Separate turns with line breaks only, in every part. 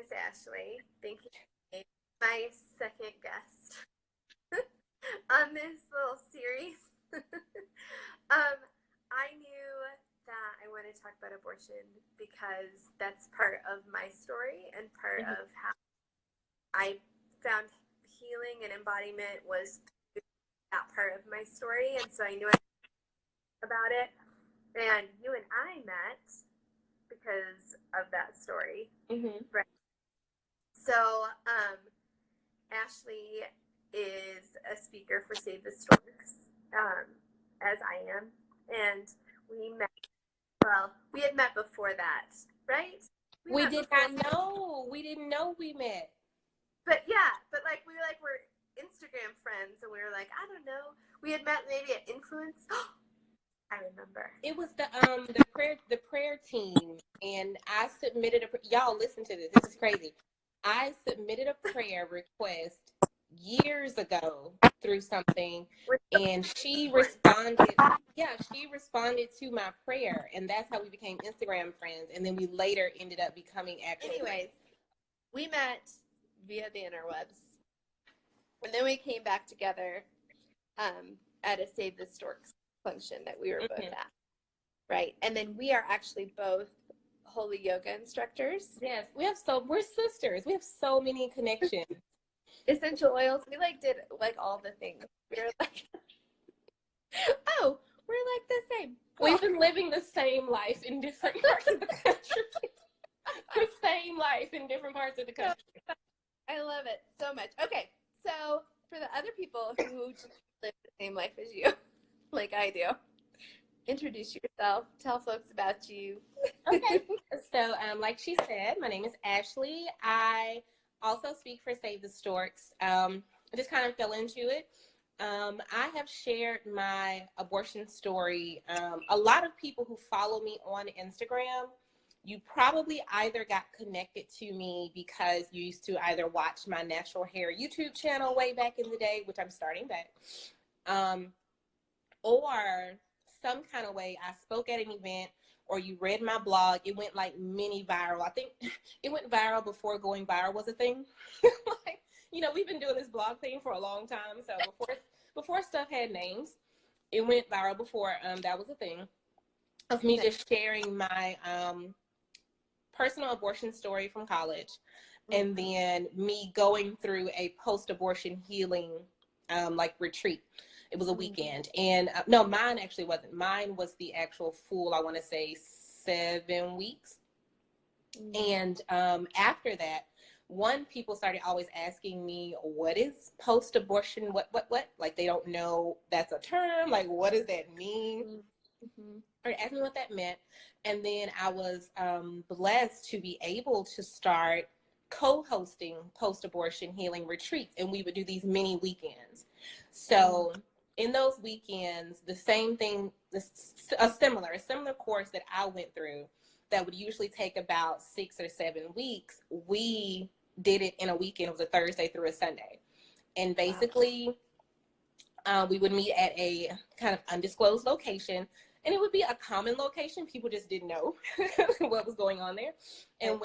is Ashley. Thank you for being my second guest on this little series. I knew that I wanted to talk about abortion because that's part of my story and part of how I found healing and embodiment was that part of my story. And so I knew about it. And you and I met because of that story. Right. So, Ashley is a speaker for Save the Storks, as I am. And we had met before that, right?
We did not know. We didn't know we met.
But yeah, we're Instagram friends, and we were like, I don't know. We had met maybe at Influence. I remember.
It was the prayer team, and I submitted y'all listen to this. This is crazy. I submitted a prayer request years ago through something, and she responded. Yeah, she responded to my prayer, and that's how we became Instagram friends. And then we later ended up becoming actual.
Anyways, we met via the interwebs, and then we came back together at a Save the Storks function that we were both at, right? And then we are actually both holy yoga instructors.
Yes, we're sisters. We have so many connections.
Essential oils. We did all the things. We were like, oh, we're like the same.
Cool. We've been living the same life in different parts of the country. The same life in different parts of the country.
I love it so much. Okay, so for the other people who live the same life as you, like I do, introduce yourself. Tell folks about you.
Okay. So, like she said, my name is Ashley. I also speak for Save the Storks. I just kind of fell into it. I have shared my abortion story. A lot of people who follow me on Instagram, you probably either got connected to me because you used to either watch my natural hair YouTube channel way back in the day, which I'm starting back, or some kind of way I spoke at an event, or you read my blog. It went like mini viral. I think it went viral before going viral was a thing. We've been doing this blog thing for a long time. So before stuff had names, it went viral before that was a thing of me just sharing my personal abortion story from college, and then me going through a post-abortion healing retreat. It was a weekend, and no, mine actually wasn't. Mine was the actual full, I want to say 7 weeks. And after that, people started always asking me, what is post-abortion? What? Like, they don't know that's a term. Like, what does that mean? Or asked me what that meant. And then I was blessed to be able to start co-hosting post-abortion healing retreats. And we would do these mini weekends. So in those weekends, the same thing, a similar course that I went through that would usually take about 6 or 7 weeks, we did it in a weekend. It was a Thursday through a Sunday. And basically, we would meet at a kind of undisclosed location, and it would be a common location. People just didn't know what was going on there. And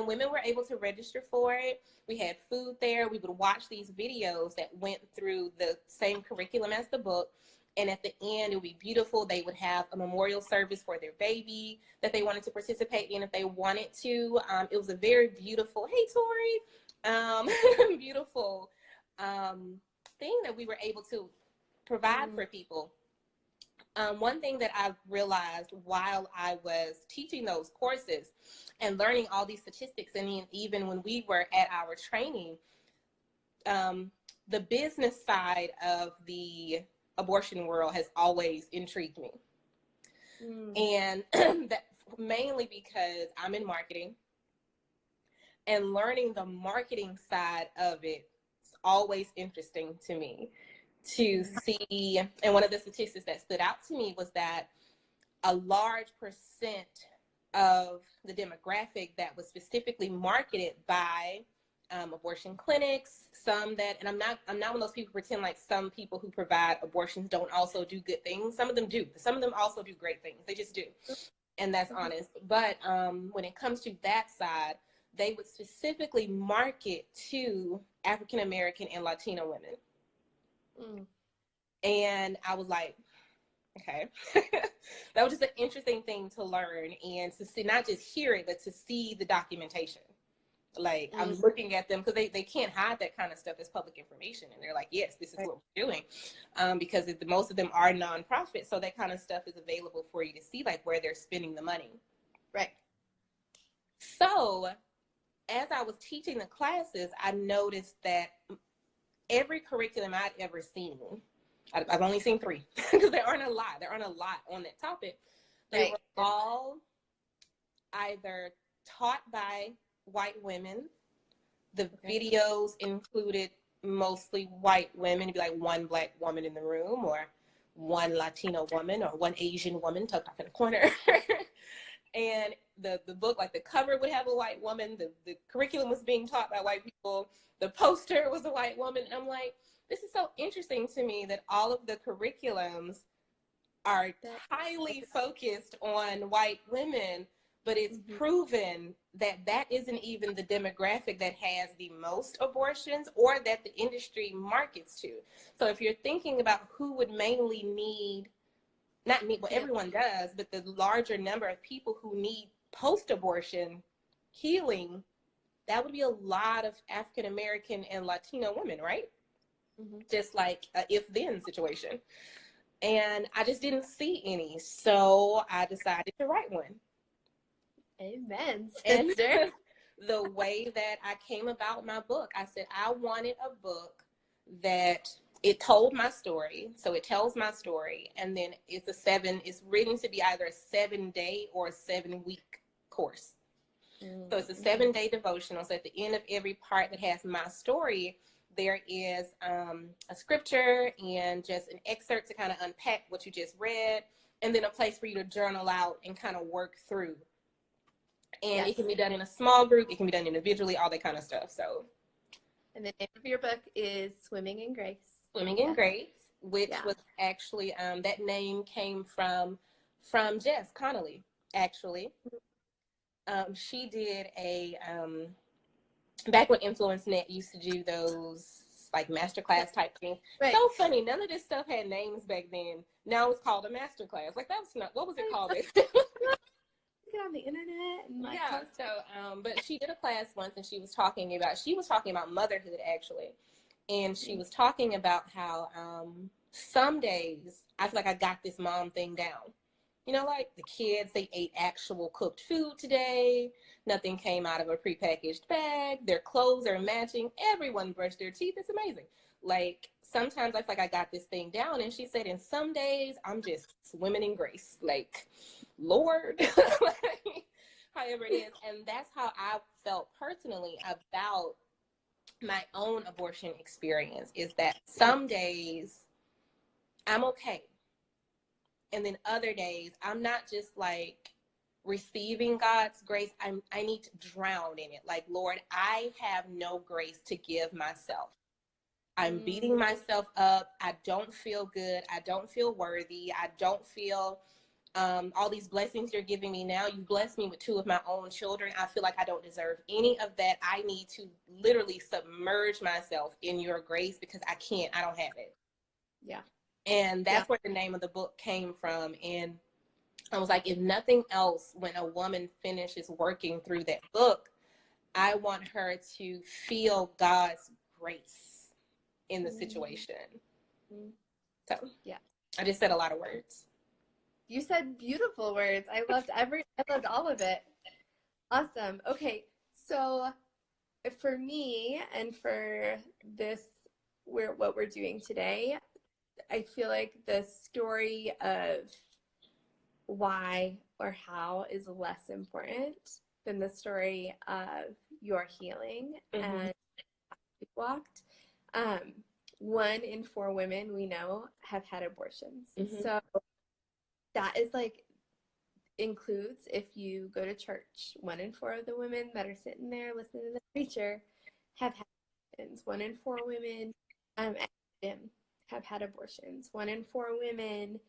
women were able to register for it. We had food there. We would watch these videos that went through the same curriculum as the book. And at the end, it would be beautiful. They would have a memorial service for their baby that they wanted to participate in if they wanted to. It was a very beautiful, hey, Tori, beautiful thing that we were able to provide for people. One thing that I realized while I was teaching those courses and learning all these statistics, and even when we were at our training, the business side of the abortion world has always intrigued me. And that mainly because I'm in marketing, and learning the marketing side of it is always interesting to me. To see, and one of the statistics that stood out to me was that a large percent of the demographic that was specifically marketed by abortion clinics, some that, and I'm not one of those people who pretend like some people who provide abortions don't also do good things. Some of them do. Some of them also do great things. They just do. And that's honest. But when it comes to that side, they would specifically market to African American and Latino women. And I was like, okay. That was just an interesting thing to learn and to see, not just hear it, but to see the documentation. Like, I'm looking at them because they can't hide that kind of stuff as public information. And they're like, yes, this is what we're doing. Because most of them are nonprofit. So that kind of stuff is available for you to see, like, where they're spending the money.
Right.
So as I was teaching the classes, I noticed that every curriculum I'd ever seen, I've only seen 3 because there aren't a lot on that topic. They were all either taught by white women. The videos included mostly white women. It'd be like one black woman in the room, or one Latino woman, or one Asian woman tucked off in the corner. And the book, like the cover would have a white woman. The curriculum was being taught by white people. The poster was a white woman. And I'm like, this is so interesting to me that all of the curriculums are highly focused on white women, but it's proven that that isn't even the demographic that has the most abortions or that the industry markets to. So if you're thinking about who would mainly need, not need, well, everyone does, but the larger number of people who need post-abortion healing, that would be a lot of African American and Latino women, right? Just like a if-then situation. And I just didn't see any. So I decided to write one.
Amen,
sister.
And
the way that I came about my book, I said I wanted a book that it told my story. So it tells my story. And then it's written to be either a 7-day or a 7-week course. So it's a 7-day devotional. So at the end of every part that has my story, there is a scripture and just an excerpt to kind of unpack what you just read, and then a place for you to journal out and kind of work through. And it can be done in a small group, it can be done individually, all that kind of stuff. So,
and the name of your book is Swimming in Grace.
Swimming in Grace, which was actually that name came from Jess Connolly, actually. She did a back when InfluenceNet used to do those like masterclass type things. So funny, none of this stuff had names back then. Now it's called a masterclass. Like, that was not, what was it called?
Get on the internet and like
but she did a class once, and she was talking about motherhood, actually. And she was talking about how some days I feel like I got this mom thing down. You know, like the kids, they ate actual cooked food today. Nothing came out of a prepackaged bag. Their clothes are matching. Everyone brushed their teeth. It's amazing. Like, sometimes I feel like I got this thing down. And she said, in some days, I'm just swimming in grace. Like, Lord, however it is. And that's how I felt personally about my own abortion experience, is that some days I'm okay. And then other days, I'm not just like receiving God's grace. I need to drown in it. Like, Lord, I have no grace to give myself. I'm beating myself up. I don't feel good. I don't feel worthy. I don't feel all these blessings you're giving me now. You blessed me with 2 of my own children. I feel like I don't deserve any of that. I need to literally submerge myself in your grace because I don't have it.
Yeah.
And that's where the name of the book came from. And I was like, if nothing else, when a woman finishes working through that book, I want her to feel God's grace in the situation. So I just said a lot of words.
You said beautiful words. I loved all of it. Awesome. Okay. So for me and for what we're doing today, I feel like the story of why or how is less important than the story of your healing and you walked. 1 in 4 women we know have had abortions. So that is like includes if you go to church. 1 in 4 of the women that are sitting there listening to the preacher have had abortions. 1 in 4 women at the gym have had abortions. 1 in 4 women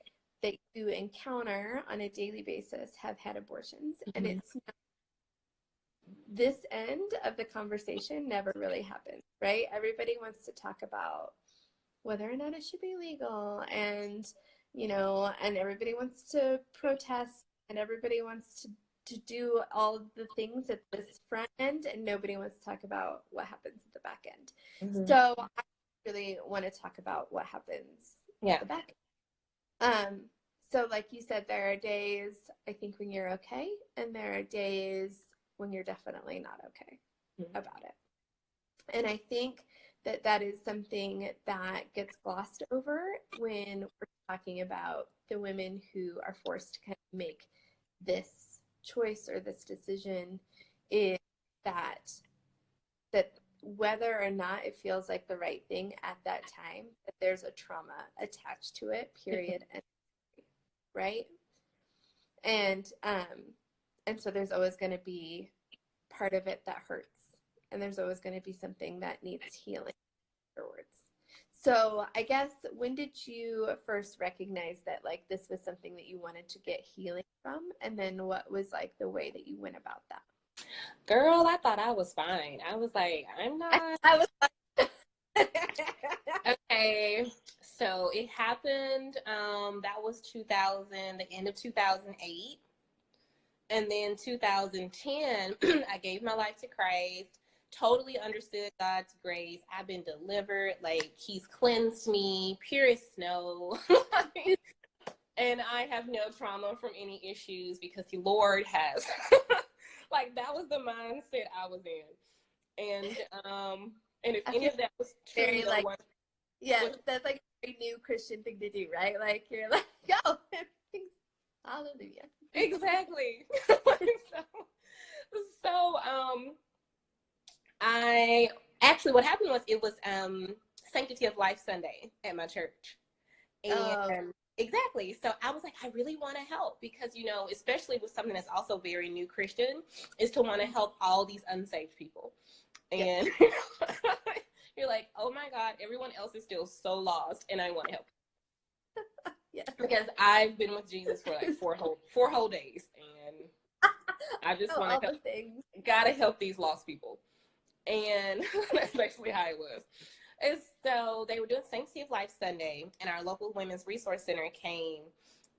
that you encounter on a daily basis have had abortions. And it's not this end of the conversation never really happens, right? Everybody wants to talk about whether or not it should be legal, and and everybody wants to protest, and everybody wants to do all the things at this front end, and nobody wants to talk about what happens at the back end. So I really want to talk about what happens at the back end. So like you said, there are days, I think, when you're okay, and there are days when you're definitely not okay about it. And I think that that is something that gets glossed over when we're talking about the women who are forced to kind of make this choice or this decision, is that whether or not it feels like the right thing at that time, that there's a trauma attached to it, period, and right? And so there's always going to be part of it that hurts, and there's always going to be something that needs healing afterwards. So I guess, when did you first recognize that like this was something that you wanted to get healing from? And then what was like the way that you went about that?
Girl, I thought I was fine. I was like, I'm not.
I was
Okay, so it happened, that was 2000, the end of 2008. And then 2010, I gave my life to Christ, totally understood God's grace. I've been delivered, like he's cleansed me, pure as snow. And I have no trauma from any issues because the Lord has. Like, that was the mindset I was in. And if any of that was true,
very like, yes, that's like a very new Christian thing to do, right? Like, you're like, yo, hallelujah.
Exactly. so I actually, what happened was, it was Sanctity of Life Sunday at my church. And exactly. So I was like, I really want to help, because, especially with something that's also very new Christian, is to want to help all these unsaved people. And you're like, oh my God, everyone else is still so lost, and I want to help. Because I've been with Jesus for like four whole days, and I just want to help. Gotta help these lost people. And that's basically how it was. And so they were doing Sanctity of Life Sunday, and our local Women's Resource Center came,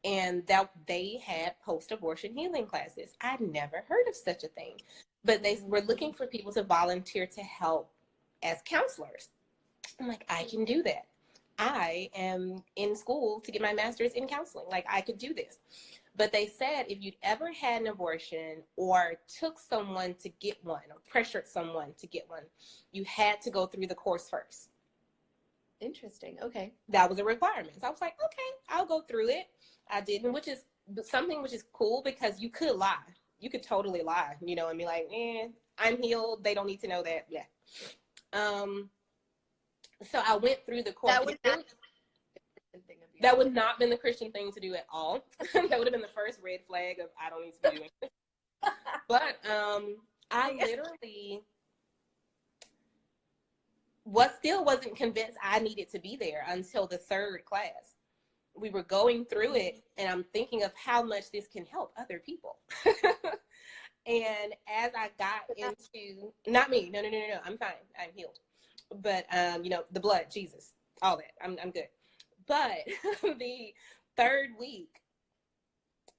and that they had post-abortion healing classes. I'd never heard of such a thing, but they were looking for people to volunteer to help as counselors. I'm like, I can do that. I am in school to get my master's in counseling. Like, I could do this. But they said if you'd ever had an abortion, or took someone to get one, or pressured someone to get one, you had to go through the course first.
Interesting. Okay.
That was a requirement. So I was like, okay, I'll go through it. I didn't, which is something which is cool, because you could lie. You could totally lie, and be like, I'm healed. They don't need to know that. Yeah. So I went through the course. That would not been the Christian thing to do at all. That would have been the first red flag of, I don't need to be doing this. But I literally still wasn't convinced I needed to be there until the third class. We were going through it, and I'm thinking of how much this can help other people. And as I got into, not me, no, I'm fine, I'm healed. But the blood, Jesus, all that, I'm good. But the third week,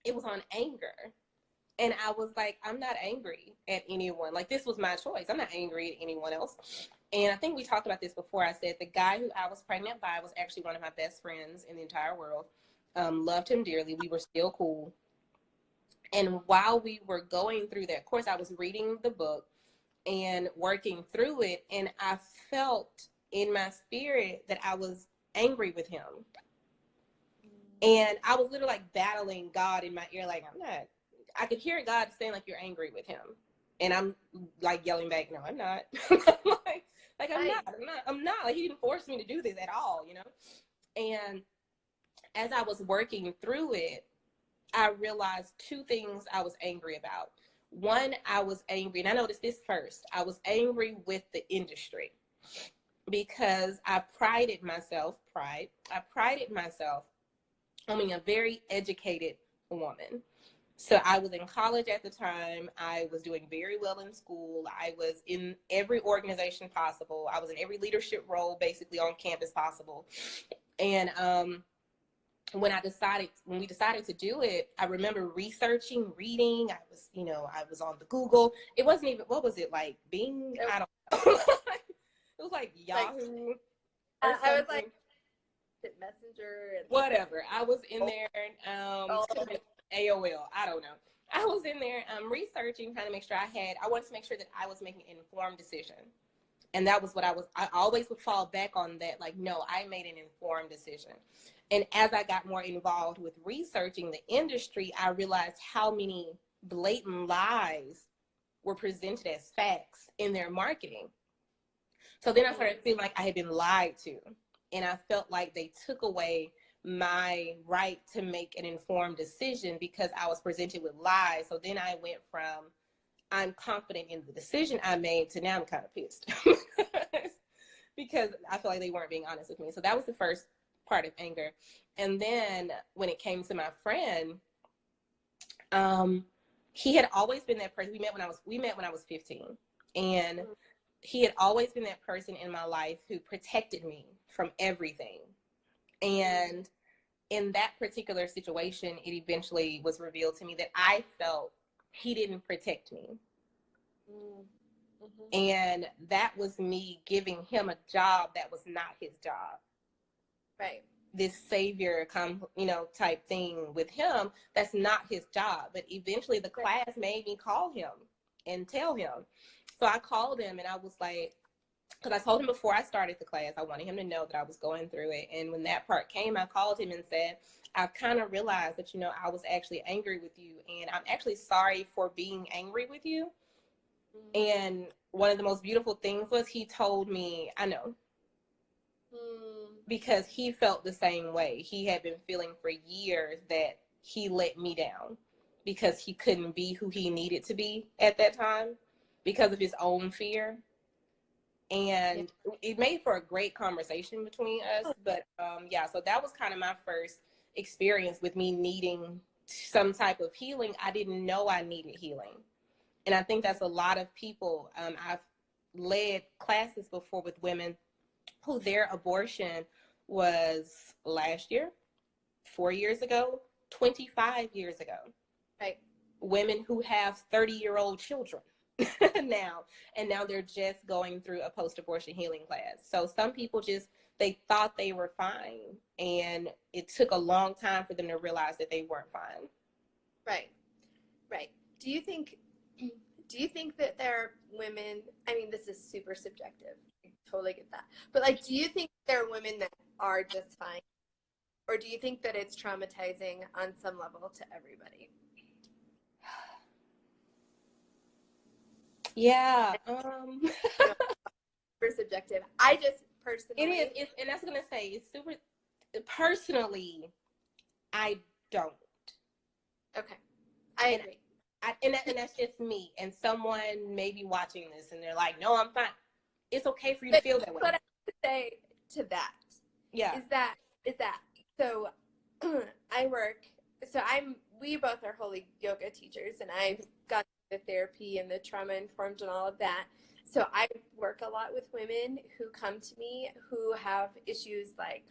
it was on anger. And I was like, I'm not angry at anyone. Like, this was my choice. I'm not angry at anyone else. And I think we talked about this before. I said the guy who I was pregnant by was actually one of my best friends in the entire world. Loved him dearly. We were still cool. And while we were going through that course, I was reading the book and working through it. And I felt in my spirit that I was angry with him. And I was literally like battling God in my ear, like, I could hear God saying, like, you're angry with him. And I'm like yelling back, no, I'm not. I'm not. Like, he didn't force me to do this at all, And as I was working through it, I realized two things I was angry about. One, I was angry, and I noticed this first. I was angry with the industry, because I prided myself on being a very educated woman. So I was in college at the time. I was doing very well in school. I was in every organization possible. I was in every leadership role basically on campus possible. And when we decided to do it, I remember researching, reading. I was on the Google. It wasn't even, what was it, like Bing? I don't know. It was like Yahoo or
I was
something.
like Messenger and
Whatever. I was in there,
oh.
AOL. I don't know. I was in there researching, trying to make sure I wanted to make sure that I was making an informed decision. And that was what I always would fall back on that, like, no, I made an informed decision. And as I got more involved with researching the industry, I realized how many blatant lies were presented as facts in their marketing. So then I started feeling like I had been lied to. And I felt like they took away my right to make an informed decision because I was presented with lies. So then I went from I'm confident in the decision I made to now I'm kind of pissed because I feel like they weren't being honest with me. So that was the first part of anger. And then when it came to my friend, he had always been that person. We met when I was 15, and he had always been that person in my life who protected me from everything. And in that particular situation, it eventually was revealed to me that I felt he didn't protect me. Mm-hmm. And that was me giving him a job that was not his job.
Right.
This savior, type thing with him, that's not his job. But eventually the class made me call him and tell him. So I called him and I was like, because I told him before I started the class, I wanted him to know that I was going through it. And when that part came, I called him and said, I've kind of realized that, I was actually angry with you. And I'm actually sorry for being angry with you. Mm-hmm. And one of the most beautiful things was he told me, I know. Because he felt the same way. He had been feeling for years that he let me down because he couldn't be who he needed to be at that time because of his own fear. And it made for a great conversation between us. But so that was kind of my first experience with me needing some type of healing. I didn't know I needed healing. And I think that's a lot of people. I've led classes before with women who their abortion was last year, 4 years ago, 25 years ago.
Right.
Women who have 30-year-old children now, and now they're just going through a post-abortion healing class. So some people they thought they were fine, and it took a long time for them to realize that they weren't fine.
Right. Right. Do you think that there are women, I mean, this is super subjective. I totally get that. But like, do you think there are women that are just fine? Or do you think that it's traumatizing on some level to everybody?
Yeah.
Super subjective. I just personally.
It is. And that's going to say, it's super, personally, I don't.
Okay. I agree.
And that's just me. And someone may be watching this and they're like, no, I'm fine. It's okay for you to feel that way.
What I would say to that is that so we both are holy yoga teachers, and I've got the therapy and the trauma informed and all of that. So I work a lot with women who come to me who have issues like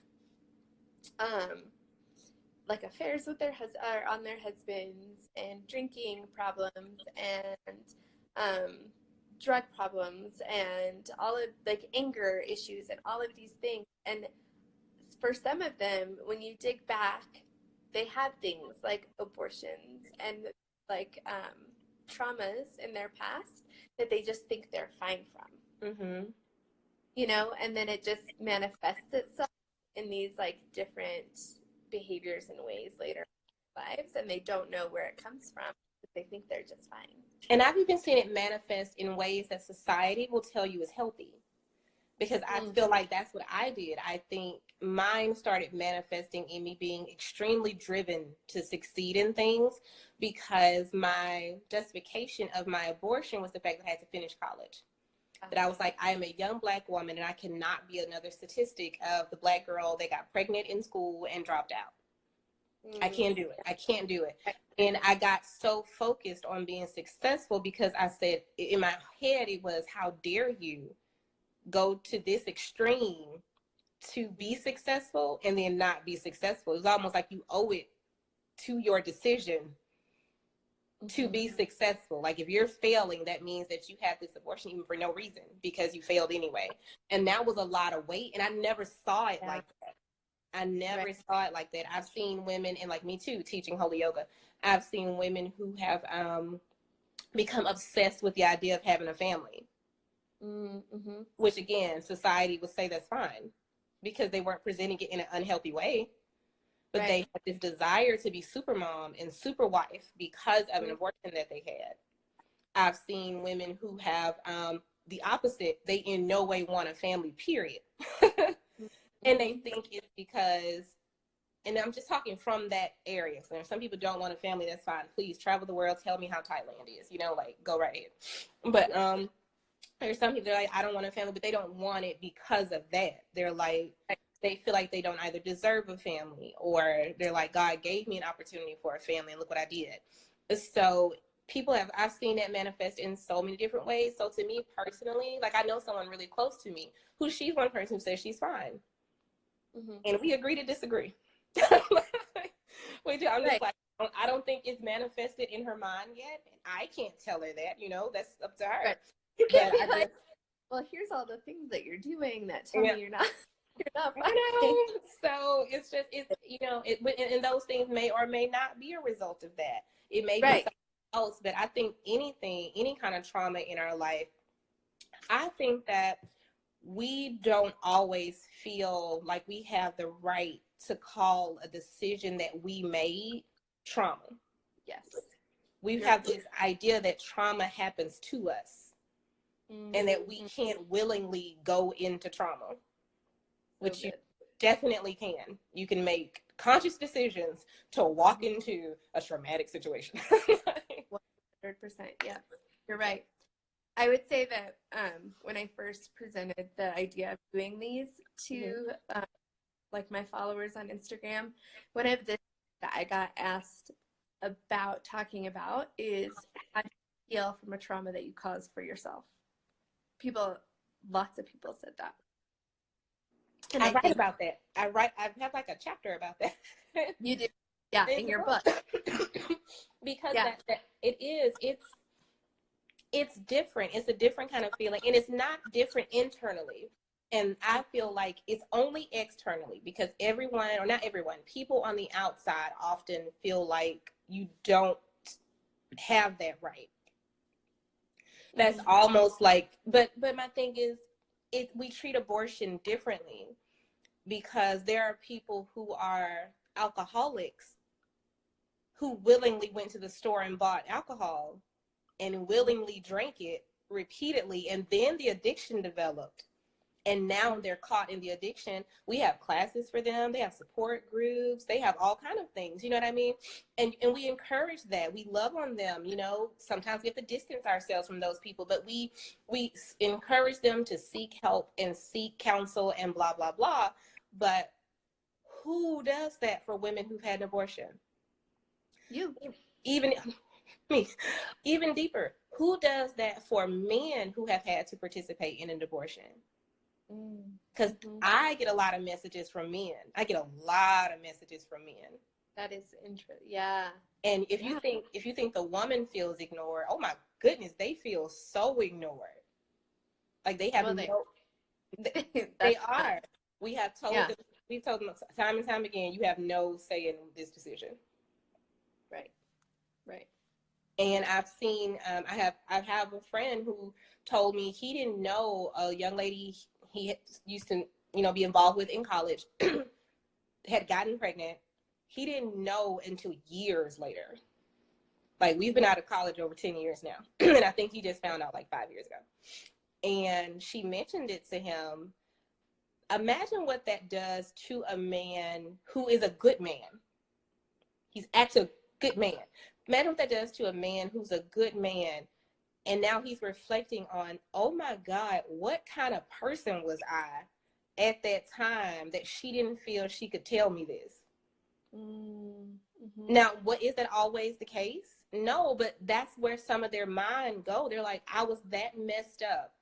affairs with on their husbands, and drinking problems, and drug problems, and all of anger issues, and all of these things. And for some of them, when you dig back, they have things like abortions and traumas in their past that they just think they're fine from. Mm-hmm. And then it just manifests itself in these different behaviors and ways later in their lives, and they don't know where it comes from, but they think they're just fine.
And I've even seen it manifest in ways that society will tell you is healthy, because I feel like that's what I did. I think mine started manifesting in me being extremely driven to succeed in things, because my justification of my abortion was the fact that I had to finish college. That I was like, I am a young Black woman, and I cannot be another statistic of the Black girl that got pregnant in school and dropped out. I can't do it. I can't do it. And I got so focused on being successful because I said in my head, it was, how dare you go to this extreme to be successful and then not be successful. It's almost like you owe it to your decision to be successful. Like if you're failing, that means that you had this abortion even for no reason because you failed anyway. And that was a lot of weight. And I never saw it like that. I never saw it like that. I've seen women, and like me too, teaching holy yoga, I've seen women who have become obsessed with the idea of having a family. Which again, society would say that's fine because they weren't presenting it in an unhealthy way. But they had this desire to be super mom and super wife because of an abortion that they had. I've seen women who have the opposite. They in no way want a family, period. And they think it's because, and I'm just talking from that area. So if some people don't want a family, that's fine. Please travel the world. Tell me how Thailand is, like go right ahead. But there's some people that are like, I don't want a family, but they don't want it because of that. They're like, they feel like they don't either deserve a family, or they're like, God gave me an opportunity for a family and look what I did. So I've seen that manifest in so many different ways. So to me personally, like I know someone really close to me she's one person who says she's fine. And we agree to disagree. I'm just like, I don't think it's manifested in her mind yet. And I can't tell her that, that's up to her.
You can't be like, well, here's all the things that you're doing that tell me you're not
I know. So it's just, and those things may or may not be a result of that. It may be something else, but I think any kind of trauma in our life, I think that we don't always feel like we have the right to call a decision that we made trauma.
Yes.
We have this idea that trauma happens to us and that we can't willingly go into trauma, which you definitely can. You can make conscious decisions to walk into a traumatic situation.
100%. Yeah, you're right. I would say that when I first presented the idea of doing these to like my followers on Instagram, one of the things that I got asked about talking about is how do you heal from a trauma that you caused for yourself? Lots of people said that.
And I write about that. I have like a chapter about that.
You do? Yeah, in your book.
Because it's different. It's a different kind of feeling, and it's not different internally. And I feel like it's only externally, because everyone, or not everyone, people on the outside often feel like you don't have that right. That's almost like, but my thing is, we treat abortion differently because there are people who are alcoholics who willingly went to the store and bought alcohol and willingly drank it repeatedly, and then the addiction developed, and now they're caught in the addiction. We have classes for them, they have support groups, they have all kind of things, you know what I mean? And we encourage that, we love on them, sometimes we have to distance ourselves from those people, but we encourage them to seek help and seek counsel and blah blah blah. But who does that for women who've had an abortion?
You.
Even me. Even deeper, who does that for men who have had to participate in an abortion? Because I get a lot of messages from men. That
is interesting. Yeah.
And if you think the woman feels ignored, oh my goodness, they feel so ignored. Like they have they are. We have told them, we've told them time and time again, you have no say in this decision.
Right.
And I've seen, I have a friend who told me he didn't know a young lady he used to, be involved with in college had gotten pregnant. He didn't know until years later. Like, we've been out of college over 10 years now. And I think he just found out like 5 years ago. And she mentioned it to him. Imagine what that does to a man who is a good man. He's actually a good man. Imagine what that does to a man who's a good man. And now he's reflecting on, oh my God, what kind of person was I at that time that she didn't feel she could tell me this?
Mm-hmm.
Now, what is that always the case? No, but that's where some of their mind go. They're like, I was that messed up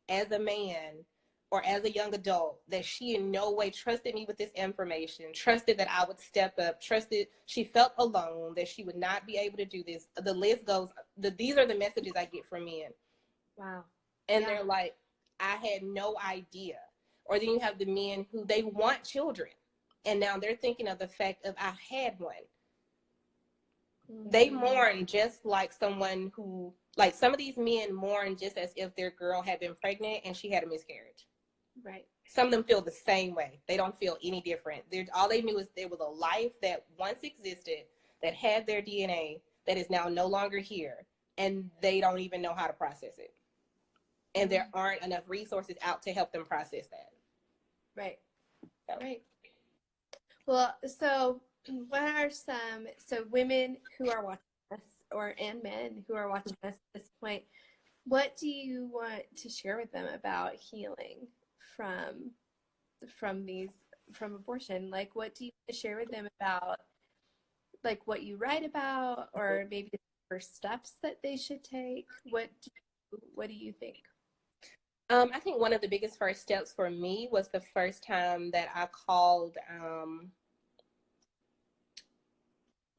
as a man or as a young adult that she in no way trusted me with this information, trusted that I would step up, trusted she felt alone, that she would not be able to do this. The list goes, these are the messages I get from men.
Wow.
And
Yeah.
they're like, I had no idea. Or then you have the men who they want children. And now they're thinking of the fact of I had one. They mourn just like someone who, like some of these men mourn just as if their girl had been pregnant and she had a miscarriage.
Right.
Some of them feel the same way. They don't feel any different. All they knew is there was a life that once existed, that had their DNA, that is now no longer here, and they don't even know how to process it. And there aren't enough resources out to help them process that.
Right. So. Right. Well, so what are so women who are watching us, and men who are watching us at this point, what do you want to share with them about healing from abortion? Like, what do you want to share with them about, like, what you write about, or maybe the first steps that they should take? What do you think?
I think one of the biggest first steps for me was the first time that I called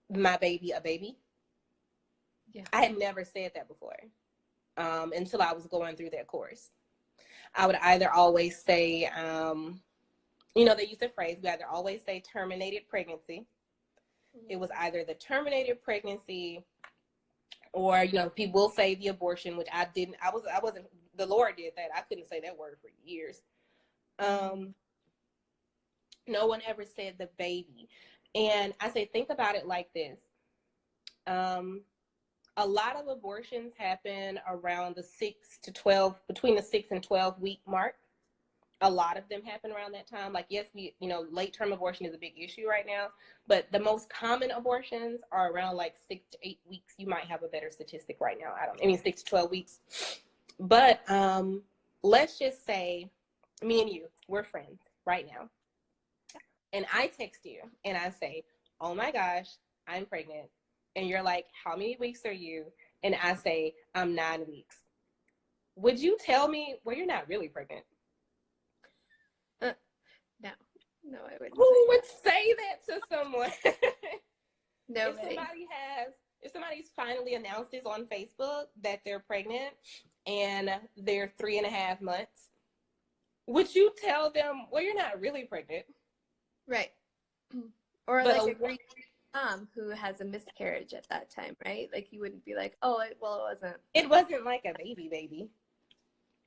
my baby a baby.
Yeah.
I had never said that before until I was going through that course. I would either always say, they use the phrase, we either always say terminated pregnancy. It was either the terminated pregnancy or, people will say the abortion, which I didn't, I wasn't, the Lord did that. I couldn't say that word for years. No one ever said the baby. And I say, think about it like this. A lot of abortions happen around between the 6 and 12 week mark. A lot of them happen around that time. Like, yes, late term abortion is a big issue right now, but the most common abortions are around like 6 to 8 weeks. You might have a better statistic right now. 6 to 12 weeks. But let's just say me and you, we're friends right now. And I text you and I say, oh my gosh, I'm pregnant. And you're like, how many weeks are you? And I say, I'm 9 weeks. Would you tell me, well, you're not really pregnant?
No, I wouldn't.
Who would say that to someone?
Nobody.
If somebody's finally announces on Facebook that they're pregnant and they're 3.5 months, would you tell them, well, you're not really pregnant?
Right. Or but like a Greek mom who has a miscarriage at that time, right? Like, you wouldn't be like, oh, it wasn't.
It wasn't like a baby.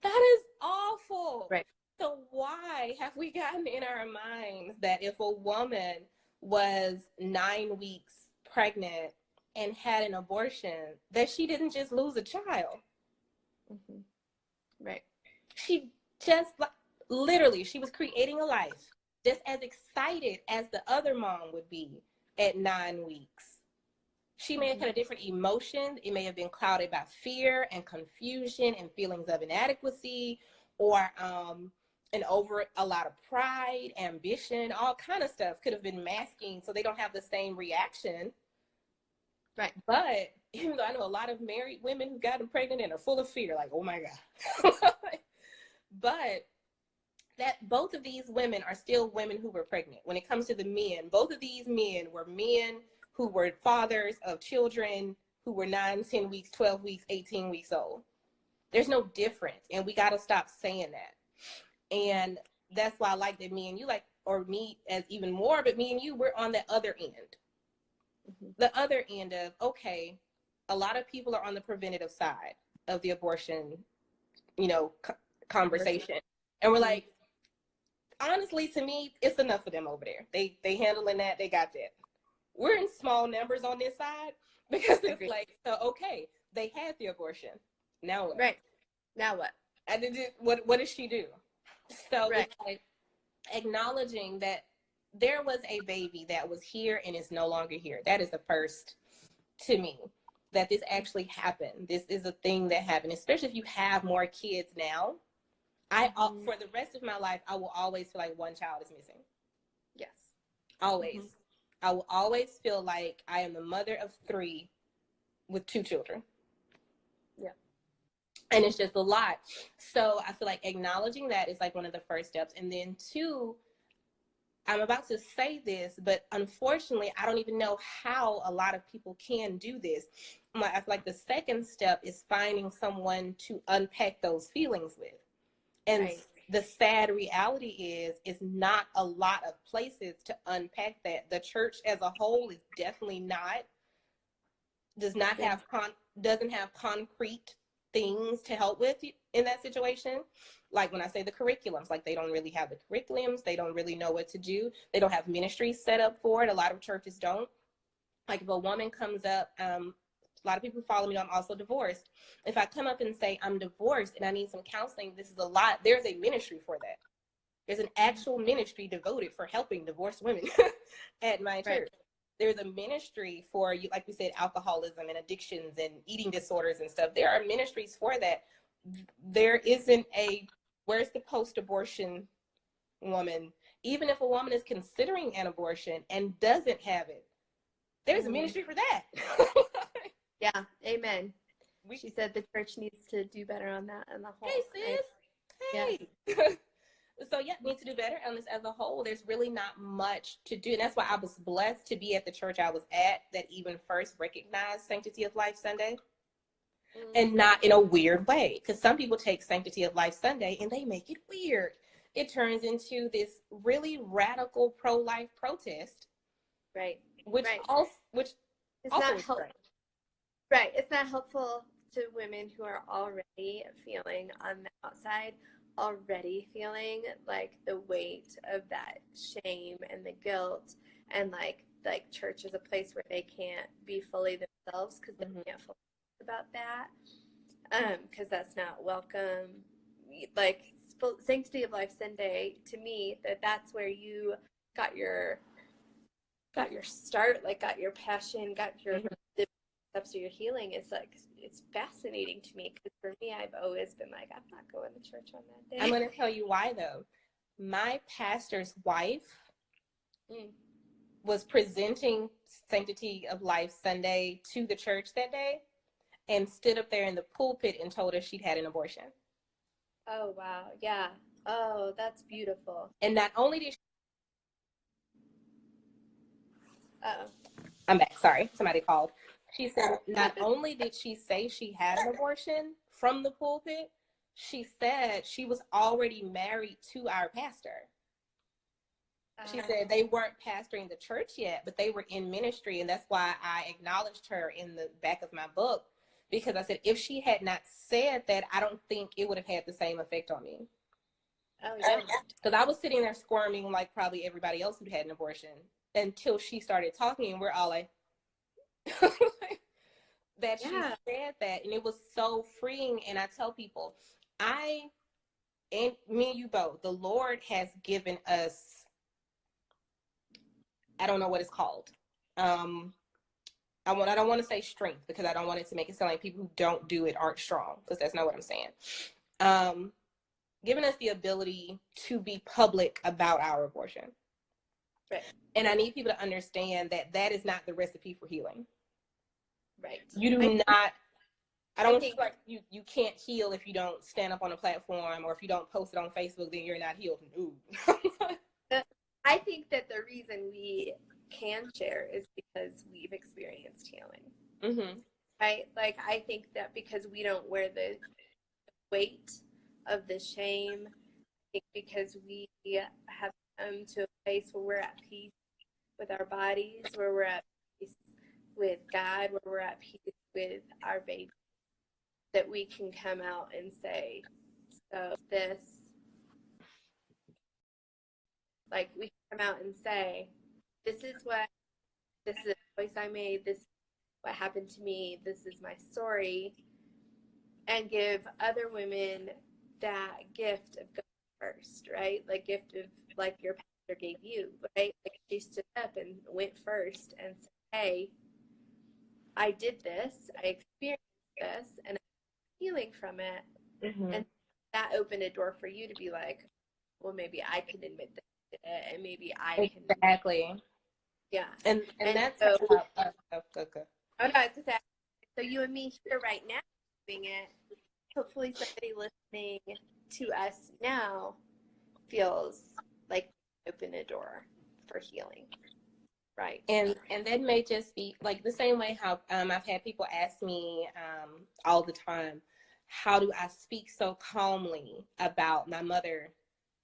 That is awful.
Right.
So why have we gotten in our minds that if a woman was 9 weeks pregnant and had an abortion, that she didn't just lose a child?
Mm-hmm. Right.
She just literally, she was creating a life just as excited as the other mom would be at 9 weeks. She may have had a different emotion. It may have been clouded by fear and confusion and feelings of inadequacy, or over a lot of pride, ambition, all kind of stuff could have been masking so they don't have the same reaction.
Right.
But even though I know a lot of married women who gotten pregnant and are full of fear, like, oh my God. But that both of these women are still women who were pregnant. When it comes to the men, both of these men were men who were fathers of children who were 9, 10 weeks, 12 weeks, 18 weeks old. There's no difference. And we got to stop saying that. And that's why I like that me and you, or me as even more, but me and you, we're on the other end. Mm-hmm. The other end of, okay, a lot of people are on the preventative side of the abortion, conversation. And we're like, honestly, to me, it's enough for them over there. They handling that, they got that. We're in small numbers on this side because it's like, so, okay, they had the abortion. Now what?
Right. Now what?
And what does she do? So It's like acknowledging that there was a baby that was here and is no longer here. That is the first, to me, that this actually happened. This is a thing that happened, especially if you have more kids now. For the rest of my life, I will always feel like one child is missing.
Yes.
Always. I will always feel like I am the mother of 3 with 2 children.
Yeah.
And it's just a lot. So I feel like acknowledging that is like one of the first steps. And then 2, I'm about to say this, but unfortunately, I don't even know how a lot of people can do this. I feel like the second step is finding someone to unpack those feelings with. And
Right.
the sad reality is not a lot of places to unpack that. The church as a whole is definitely doesn't have concrete things to help with in that situation. Like when I say the curriculums, like they don't really have the curriculums. They don't really know what to do. They don't have ministries set up for it. A lot of churches don't. Like if a woman comes up, a lot of people follow me, I'm also divorced. If I come up and say I'm divorced and I need some counseling, this is a lot. There's a ministry for that. There's an actual ministry devoted for helping divorced women at my church. Right. There's a ministry for, like we said, alcoholism and addictions and eating disorders and stuff. There are ministries for that. There isn't where's the post-abortion woman? Even if a woman is considering an abortion and doesn't have it, there's a ministry for that.
Yeah, amen. She said the church needs to do better on that and the whole.
Hey, sis. Hey. Yes. So yeah, need to do better on this as a whole. There's really not much to do. And that's why I was blessed to be at the church I was at that even first recognized Sanctity of Life Sunday. Mm-hmm. And not in a weird way. Because some people take Sanctity of Life Sunday and they make it weird. It turns into this really radical pro-life protest.
Right.
Which
right.
also
it's not helpful. Right. It's not helpful to women who are already feeling on the outside, already feeling like the weight of that shame and the guilt, and like church is a place where they can't be fully themselves because they can't feel about that, because that's not welcome. Like Sanctity of Life Sunday, to me, that's where you got your start, like got your passion, got your the steps of your healing. It's like, it's fascinating to me because for me, I've always been like, I'm not going to church on that day.
I'm going to tell you why though. My pastor's wife was presenting Sanctity of Life Sunday to the church that day and stood up there in the pulpit and told us she'd had an abortion.
Oh, wow. Yeah. Oh, that's beautiful.
And not only did she...
I'm
back. Sorry. Somebody called. She said not only did she say she had an abortion from the pulpit, she said she was already married to our pastor. She said they weren't pastoring the church yet, but they were in ministry. And that's why I acknowledged her in the back of my book, because I said, if she had not said that, I don't think it would have had the same effect on me.
Oh, yeah.
Because I was sitting there squirming like probably everybody else who'd had an abortion until she started talking, and we're all like, that she said that. And it was so freeing. And I tell people, and me and you both, the Lord has given us, I don't know what it's called. I don't want to say strength, because I don't want it to make it sound like people who don't do it aren't strong, because that's not what I'm saying. Giving us the ability to be public about our abortion.
Right.
And I need people to understand that that is not the recipe for healing.
Right.
You do not, I don't think like you can't heal if you don't stand up on a platform, or if you don't post it on Facebook, then you're not healed. Ooh.
I think that the reason we can share is because we've experienced healing.
Mm-hmm.
Right? Like, I think that because we don't wear the weight of the shame, I think because we have come to a place where we're at peace with our bodies, where we're at peace with God, where we're at peace with our baby, that we can come out and say, so this, like, we can come out and say, this is a choice I made, this is what happened to me, this is my story, and give other women that gift of going first, right? Like, gift of, like your pastor gave you, right? Like, she stood up and went first and said, hey, I did this, I experienced this, and I'm healing from it. Mm-hmm. And that opened a door for you to be like, well, maybe I can admit this, and maybe I can.
Exactly.
Yeah.
And that's
so,
okay.
oh no, I was gonna say, so you and me here right now doing it. Hopefully, somebody listening to us now feels like open a door for healing, right?
And that may just be like the same way how I've had people ask me all the time, how do I speak so calmly about my mother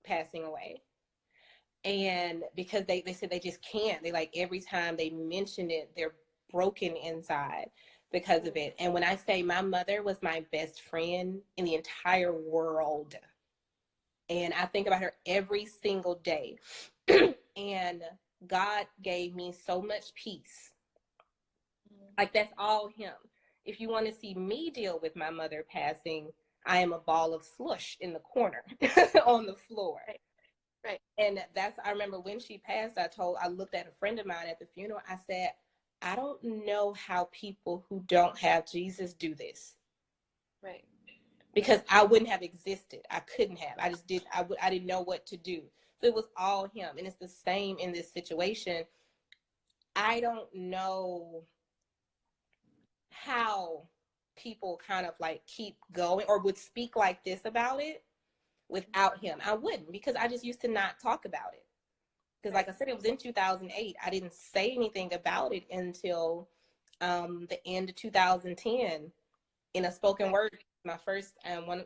passing away? And because they said they just can't. They like every time they mention it, they're broken inside because of it. And when I say my mother was my best friend in the entire world, and I think about her every single day, and God gave me so much peace. Like that's all him. If you want to see me deal with my mother passing, I am a ball of slush in the corner on the floor.
Right.
And I remember when she passed, I looked at a friend of mine at the funeral. I said, I don't know how people who don't have Jesus do this.
Right.
Because I wouldn't have existed. I couldn't have. I didn't know what to do. So it was all him. And it's the same in this situation. I don't know how people kind of like keep going or would speak like this about it without him. I wouldn't, because I just used to not talk about it. Because like I said, it was in 2008. I didn't say anything about it until the end of 2010 in a spoken word. My first one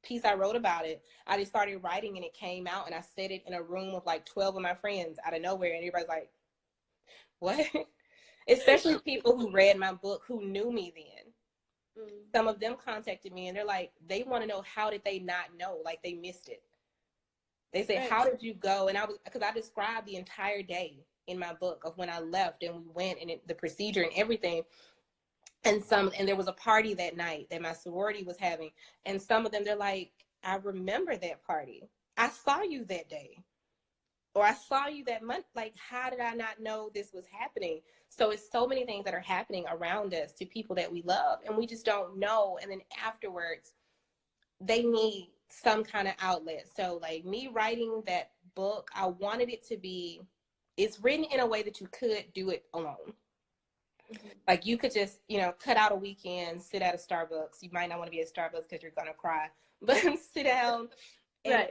piece I wrote about it, I just started writing and it came out, and I said it in a room of like 12 of my friends out of nowhere, and everybody's like, what? Especially people who read my book who knew me then. Some of them contacted me and they're like, they want to know, how did they not know? Like they missed it. They say, how did you go? And because I described the entire day in my book of when I left and we went and the procedure and everything. And there was a party that night that my sorority was having. And some of them, they're like, I remember that party. I saw you that day. Or I saw you that month. Like, how did I not know this was happening? So it's so many things that are happening around us to people that we love, and we just don't know. And then afterwards, they need some kind of outlet. So like me writing that book, I wanted it to be, it's written in a way that you could do it alone. Like you could just, cut out a weekend, sit at a Starbucks. You might not want to be at Starbucks because you're going to cry, but sit down and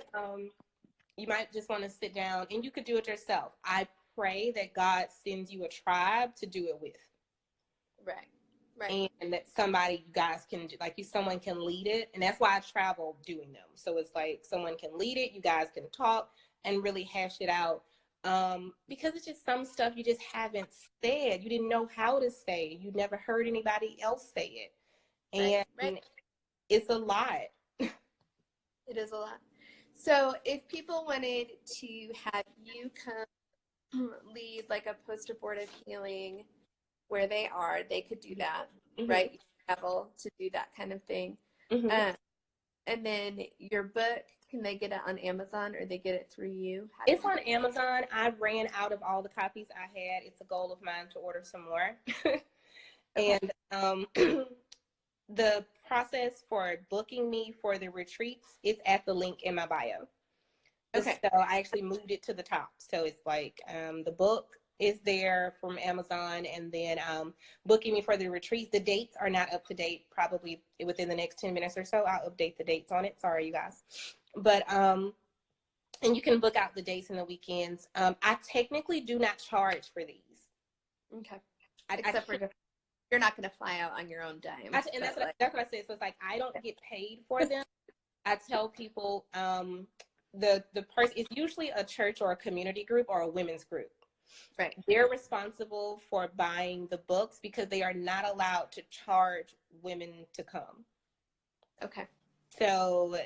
you might just want to sit down and you could do it yourself. I pray that God sends you a tribe to do it with. Right. And that somebody you guys can, someone can lead it. And that's why I travel doing them. So it's like someone can lead it. You guys can talk and really hash it out. Because it's just some stuff you just haven't said. You didn't know how to say. You never heard anybody else say it. And it's a lot.
It is a lot. So if people wanted to have you come lead like a post-abortive healing where they are, they could do that, right? You travel to do that kind of thing. And then your book, can they get it on Amazon or they get it through you?
It's on Amazon. I ran out of all the copies I had. It's a goal of mine to order some more. And the process for booking me for the retreats is at the link in my bio. So I actually moved it to the top. So it's like the book is there from Amazon, and then booking me for the retreats. The dates are not up to date. Probably within the next 10 minutes or so, I'll update the dates on it. Sorry, you guys. But and you can book out the dates and the weekends. I technically do not charge for these.
Okay. Except for you're not going to fly out on your own dime.
And that's what I said. So it's like I don't get paid for them. I tell people the person is usually a church or a community group or a women's group.
Right.
They're responsible for buying the books because they are not allowed to charge women to come.
Okay.
So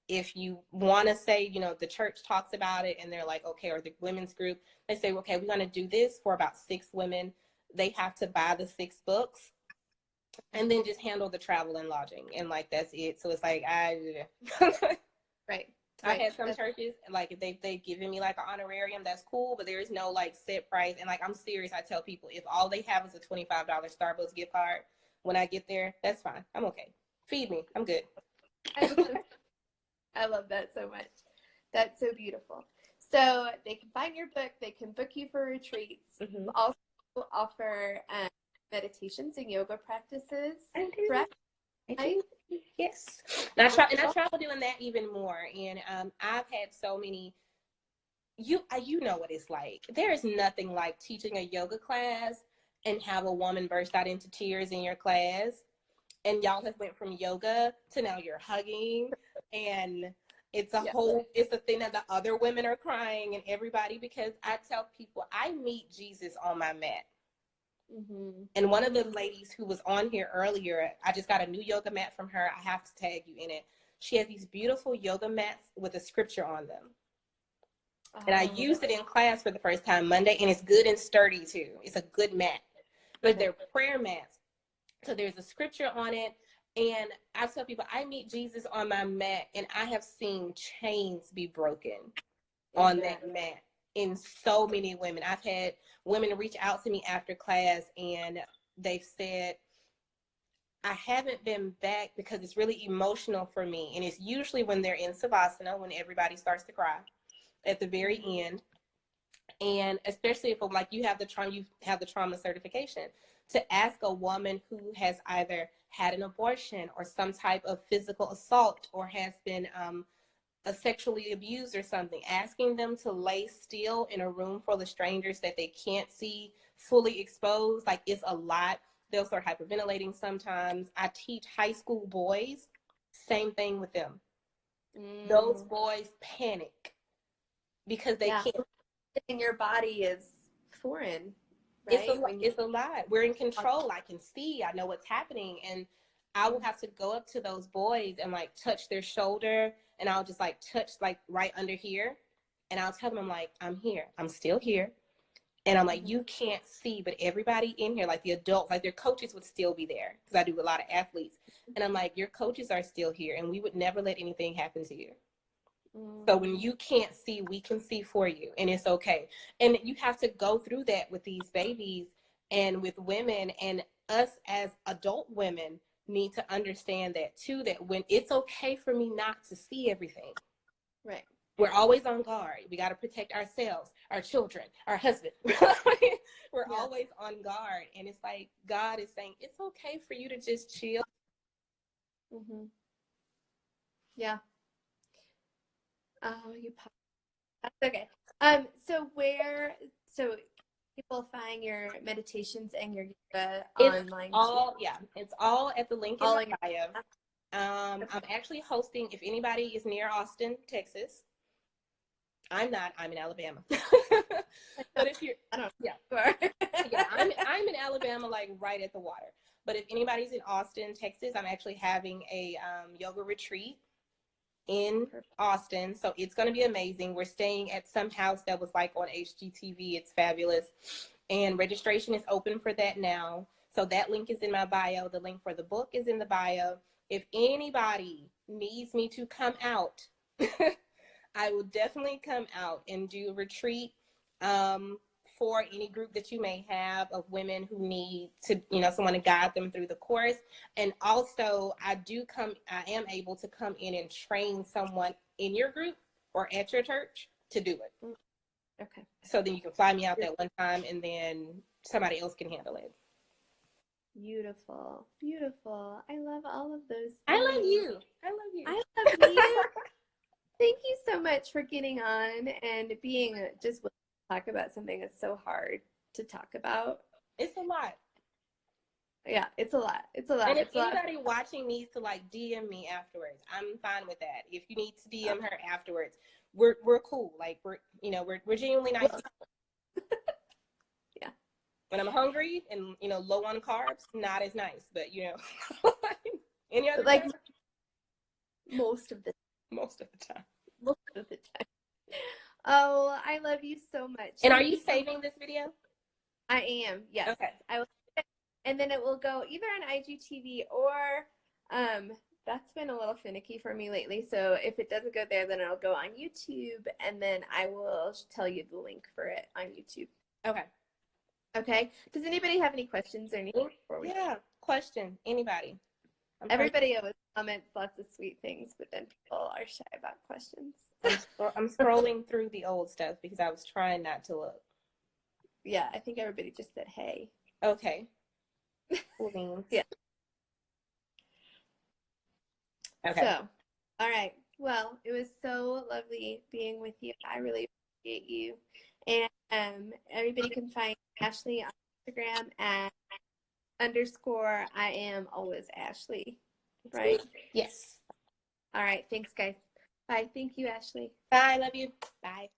if you want to say, the church talks about it and they're like, okay, or the women's group, they say, okay, we're going to do this for about 6 women. They have to buy the 6 books and then just handle the travel and lodging. And like, that's it. So it's like,
Right.
I had some churches, like if they've given me like an honorarium, that's cool, but there is no like set price. And like, I'm serious. I tell people if all they have is a $25 Starbucks gift card, when I get there, that's fine. I'm okay. Feed me. I'm good.
I love that so much. That's so beautiful. So they can find your book. They can book you for retreats.
Mm-hmm.
Also offer meditations and yoga practices.
I do.
Correct?
I do. Yes. And I travel doing that even more. And I've had so many. You know what it's like. There is nothing like teaching a yoga class and have a woman burst out into tears in your class, and y'all have went from yoga to now you're hugging, and it's a whole, it's a thing that the other women are crying and everybody, because I tell people I meet Jesus on my mat.
Mm-hmm.
And one of the ladies who was on here earlier, I just got a new yoga mat from her. I have to tag you in it. She has these beautiful yoga mats with a scripture on them. And I used it in class for the first time Monday, and it's good and sturdy too. It's a good mat. But they're prayer mats. So there's a scripture on it. And I tell people, I meet Jesus on my mat, and I have seen chains be broken on that mat in so many women. I've had women reach out to me after class, and they've said, I haven't been back because it's really emotional for me. And it's usually when they're in Savasana, when everybody starts to cry at the very end. And especially if like you have the trauma certification, to ask a woman who has either had an abortion or some type of physical assault or has been sexually abused or something, asking them to lay still in a room full of strangers that they can't see fully exposed, like it's a lot. They'll start hyperventilating sometimes. I teach high school boys, same thing with them. Those boys panic because they can't.
And your body is foreign, right?
It's a lot. We're in control. I can see. I know what's happening. And I will have to go up to those boys and like touch their shoulder. And I'll just like touch like right under here. And I'll tell them, I'm like, I'm here. I'm still here. And I'm like, you can't see, but everybody in here, like the adults, like their coaches would still be there because I do a lot of athletes. And I'm like, your coaches are still here, and we would never let anything happen to you. So when you can't see, we can see for you, and it's okay. And you have to go through that with these babies and with women, and us as adult women need to understand that too, that when it's okay for me not to see everything.
Right.
We're always on guard. We got to protect ourselves, our children, our husband. We're always on guard. And it's like God is saying, it's okay for you to just chill.
Mm-hmm. Yeah. Oh, you pop. That's okay. So people find your meditations and your yoga online too?
It's all at the link in my bio. I'm actually hosting, if anybody is near Austin, Texas. I'm not. I'm in Alabama. But if you're, I'm in Alabama, like right at the water. But if anybody's in Austin, Texas, I'm actually having a yoga retreat in Austin. So it's going to be amazing. We're staying at some house that was like on HGTV. It's fabulous. And registration is open for that now. So that link is in my bio. The link for the book is in the bio. If anybody needs me to come out, I will definitely come out and do a retreat for any group that you may have of women who need to, someone to guide them through the course. And also I am able to come in and train someone in your group or at your church to do it.
Okay.
So then you can fly me out that one time and then somebody else can handle it.
Beautiful. Beautiful. I love all of those things.
I love you.
I love you. Thank you so much for getting on and being just willing to talk about something that's so hard to talk about.
It's a lot.
Yeah, it's a lot. It's a lot.
And if anybody watching needs to like DM me afterwards, I'm fine with that. If you need to DM her afterwards, we're cool. Like we're genuinely nice.
Yeah.
When I'm hungry and low on carbs, not as nice. But any other
like
time?
most of the
time.
Most of the time. Oh, I love you so much.
And are you saving this video?
I am. Yes.
Okay.
I will. And then it will go either on IGTV or that's been a little finicky for me lately. So if it doesn't go there, then it'll go on YouTube, and then I will tell you the link for it on YouTube.
Okay.
Okay. Does anybody have any questions or anything before we?
Yeah. Question. Anybody?
Everybody always comments lots of sweet things, but then people are shy about questions.
I'm scrolling through the old stuff because I was trying not to look.
Yeah, I think everybody just said hey.
Okay. Cool beans.
Yeah.
Okay.
So, all right. Well, it was so lovely being with you. I really appreciate you. And everybody can find Ashley on Instagram at _ I am always Ashley. Right?
Yes.
All right. Thanks, guys. Bye. Thank you, Ashley.
Bye. Love you. Bye.